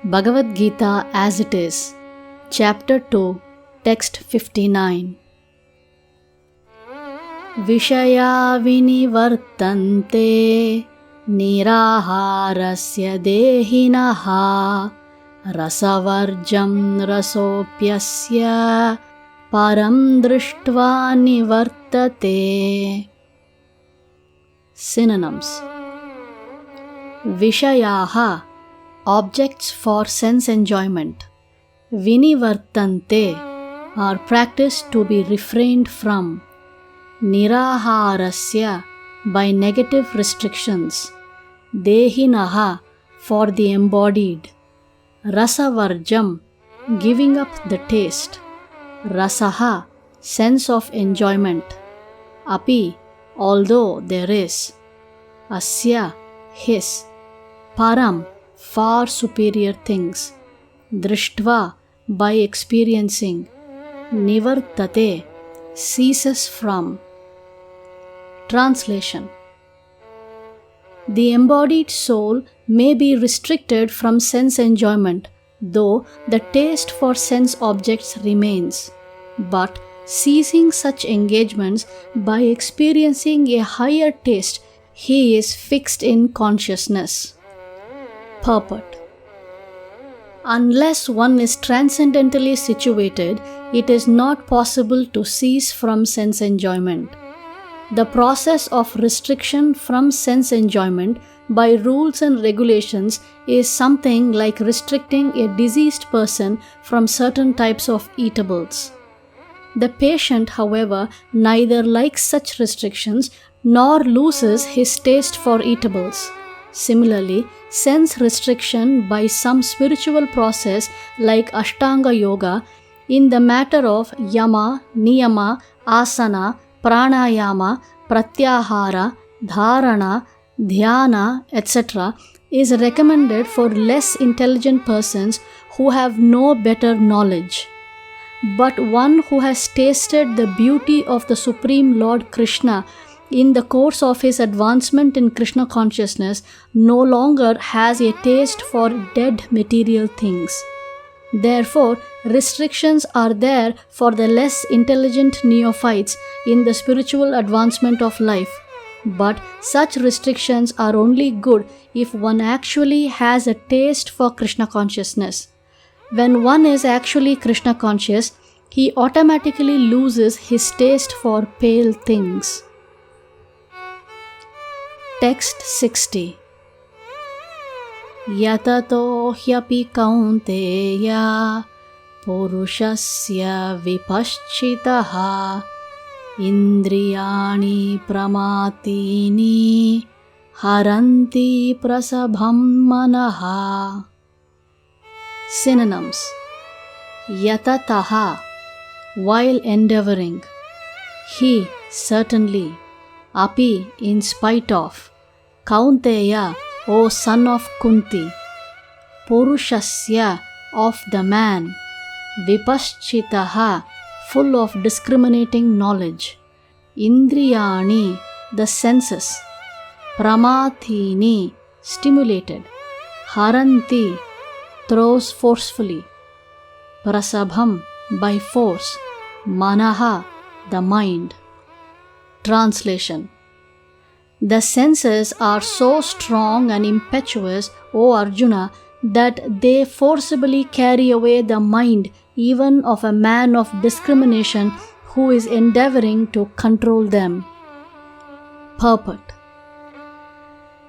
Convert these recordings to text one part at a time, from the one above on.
Bhagavad Gita as it is, Chapter 2, Text 59. Vishaya vinivartante niraharasya dehinaha rasavarjam rasopyasya param drishtva nivartate. Synonyms: Vishayaha, objects for sense enjoyment. Vinivartante, are practiced to be refrained from. Niraharasya, by negative restrictions. Dehinaha, for the embodied. Rasavarjam, giving up the taste. Rasaha, sense of enjoyment. Api, although there is. Asya, his. Param, far superior things. Drishtva, by experiencing. Nivartate, ceases from. Translation: The embodied soul may be restricted from sense enjoyment, though the taste for sense objects remains. But ceasing such engagements by experiencing a higher taste, he is fixed in consciousness. Purport: Unless one is transcendentally situated, it is not possible to cease from sense enjoyment. The process of restriction from sense enjoyment by rules and regulations is something like restricting a diseased person from certain types of eatables. The patient, however, neither likes such restrictions nor loses his taste for eatables. Similarly, sense restriction by some spiritual process like Ashtanga Yoga in the matter of yama, niyama, asana, pranayama, pratyahara, dharana, dhyana, etc. is recommended for less intelligent persons who have no better knowledge. But one who has tasted the beauty of the Supreme Lord Krishna in the course of his advancement in Krishna consciousness no longer has a taste for dead material things. Therefore, restrictions are there for the less intelligent neophytes in the spiritual advancement of life. But such restrictions are only good if one actually has a taste for Krishna consciousness. When one is actually Krishna conscious, he automatically loses his taste for pale things. Text 60. Yatato hyapi kaunteya purushasya vipaschitaha indriyani pramatini haranti prasabham manaha. Synonyms: Yatataha, while endeavoring. He, certainly. Api, in spite of. Kaunteya, O son of Kunti. Purushasya, of the man. Vipaschitaha, full of discriminating knowledge. Indriyani, the senses. Pramathini, stimulated. Haranti, throws forcefully. Prasabham, by force. Manaha, the mind. Translation: The senses are so strong and impetuous, O Arjuna, that they forcibly carry away the mind even of a man of discrimination who is endeavoring to control them. Purport: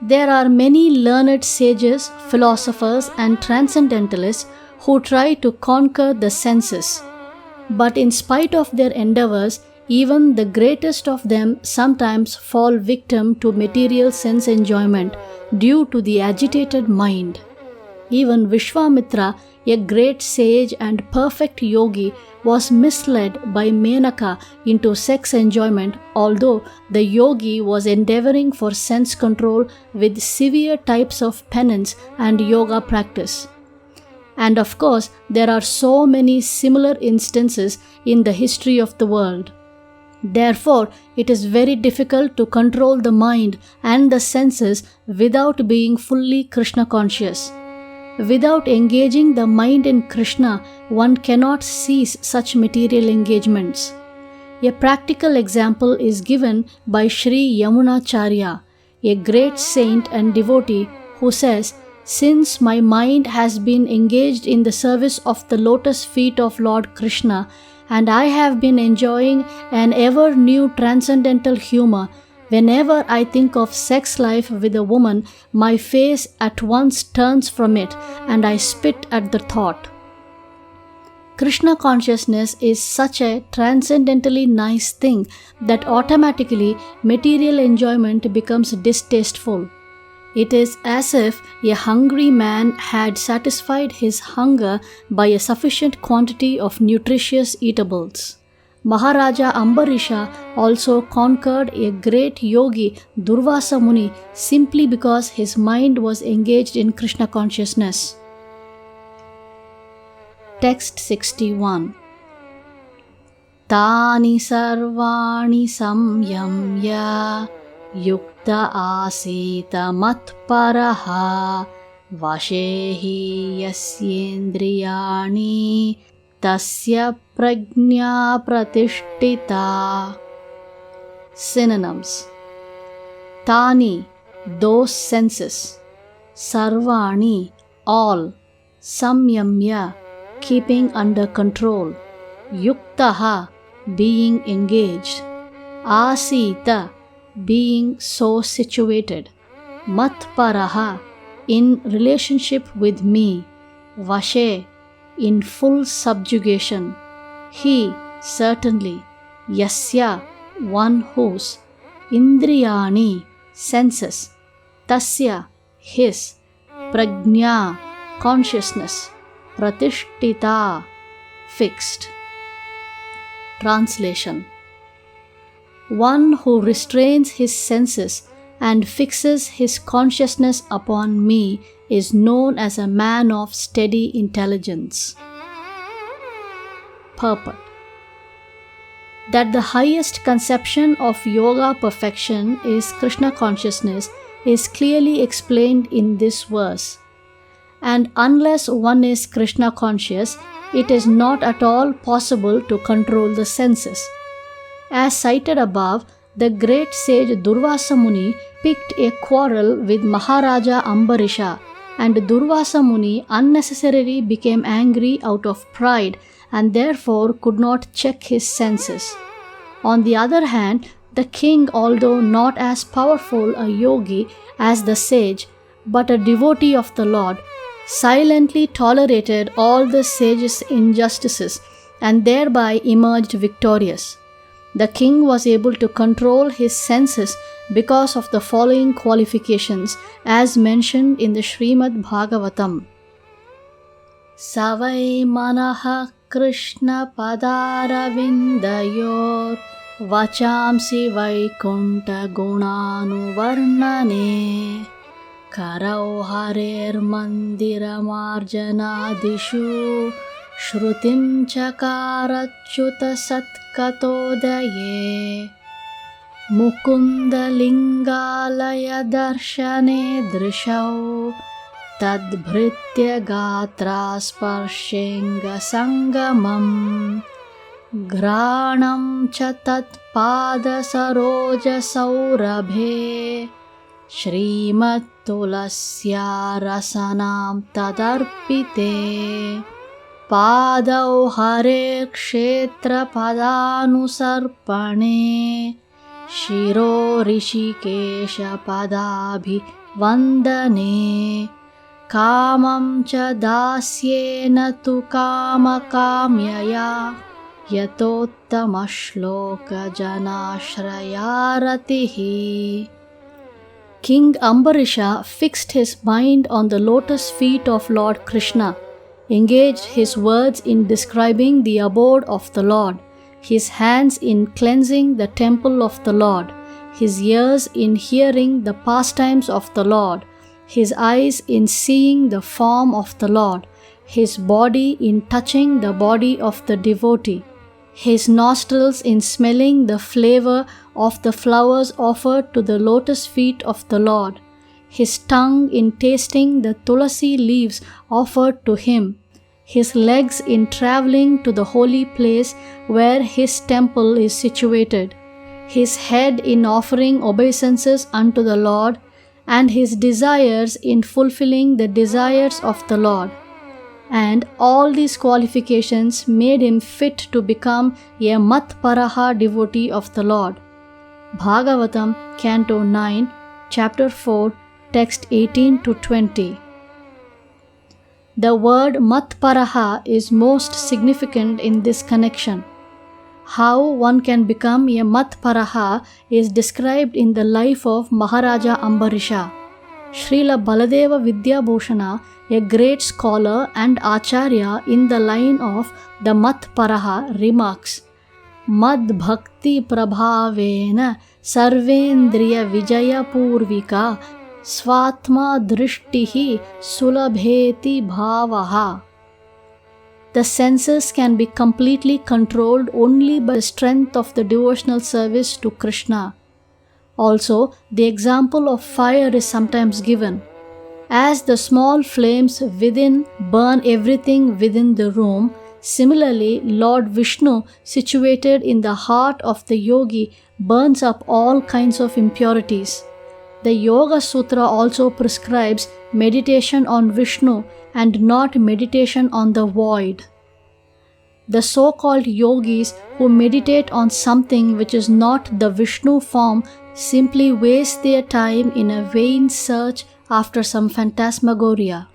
There are many learned sages, philosophers, and transcendentalists who try to conquer the senses. But in spite of their endeavors, even the greatest of them sometimes fall victim to material sense enjoyment due to the agitated mind. Even Vishwamitra, a great sage and perfect yogi, was misled by Menaka into sex enjoyment, although the yogi was endeavoring for sense control with severe types of penance and yoga practice. And of course, there are so many similar instances in the history of the world. Therefore, it is very difficult to control the mind and the senses without being fully Krishna conscious. Without engaging the mind in Krishna, one cannot cease such material engagements. A practical example is given by Sri Yamunacharya, a great saint and devotee who says, "Since my mind has been engaged in the service of the lotus feet of Lord Krishna, and I have been enjoying an ever new transcendental humor, whenever I think of sex life with a woman, my face at once turns from it and I spit at the thought." Krishna consciousness is such a transcendently nice thing that automatically material enjoyment becomes distasteful. It is as if a hungry man had satisfied his hunger by a sufficient quantity of nutritious eatables. Maharaja Ambarisha also conquered a great yogi, Durvasa Muni, simply because his mind was engaged in Krishna consciousness. Text 61. Tani sarvani samyamya yukta asita matparaha vashehi yasyendriyani tasya prajna pratishtita. Synonyms: Tani, those senses; sarvani, all; samyamya, keeping under control; yuktaha, being engaged; asita, being so situated; matparaha, in relationship with me; vashe, in full subjugation; he, certainly; yasya, one whose; indriyani, senses; tasya, his; prajna, consciousness; pratishtita, fixed. Translation: One who restrains his senses and fixes his consciousness upon me is known as a man of steady intelligence. Purport: That the highest conception of yoga perfection is Krishna consciousness is clearly explained in this verse. And unless one is Krishna conscious, it is not at all possible to control the senses. As cited above, the great sage Durvasa Muni picked a quarrel with Maharaja Ambarisha, and Durvasa Muni unnecessarily became angry out of pride and therefore could not check his senses. On the other hand, the king, although not as powerful a yogi as the sage, but a devotee of the Lord, silently tolerated all the sage's injustices and thereby emerged victorious. The king was able to control his senses because of the following qualifications as mentioned in the Srimad Bhagavatam. Savai manaha Krishna padaravindayor vachamsi vaikunta gunanu varnane karau harer mandiramarjanadishu shrutim chakarachyuta satkatodaye mukunda lingalaya darshane drishau tadbhritya gatra sparshenga sangamam granam cha tatpada saroja saurabhe Shrimat Tulasya Rasanam Tadarpite Padau Hare Kshetra Padanusarpane Shiro Rishikesha Padabhi Vandane Kamam Cha Dasyena Tu Kama Kamyaya Yatottama Shloka Janashrayaratihi. King Ambarisha fixed his mind on the lotus feet of Lord Krishna, engaged his words in describing the abode of the Lord, his hands in cleansing the temple of the Lord, his ears in hearing the pastimes of the Lord, his eyes in seeing the form of the Lord, his body in touching the body of the devotee, his nostrils in smelling the flavor of the flowers offered to the lotus feet of the Lord, his tongue in tasting the tulasi leaves offered to him, his legs in traveling to the holy place where his temple is situated, his head in offering obeisances unto the Lord, and his desires in fulfilling the desires of the Lord. And all these qualifications made him fit to become a Matparaha devotee of the Lord. Bhagavatam, Canto 9, Chapter 4, Text 18 to 20. The word Matparaha is most significant in this connection. How one can become a Matparaha is described in the life of Maharaja Ambarisha. Srila Baladeva Vidyabhushana, a great scholar and acharya in the line of the Matparaha, remarks, Mad Bhakti Prabhavena Sarvendriya Vijaya Purvika Svatma Drishtihi Sulabheti Bhavaha. The senses can be completely controlled only by the strength of the devotional service to Krishna. Also, the example of fire is sometimes given. As the small flames within burn everything within the room, similarly, Lord Vishnu, situated in the heart of the yogi, burns up all kinds of impurities. The Yoga Sutra also prescribes meditation on Vishnu and not meditation on the void. The so-called yogis who meditate on something which is not the Vishnu form simply waste their time in a vain search after some phantasmagoria.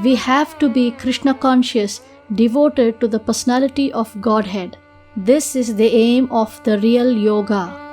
We have to be Krishna conscious, devoted to the personality of Godhead. This is the aim of the real yoga.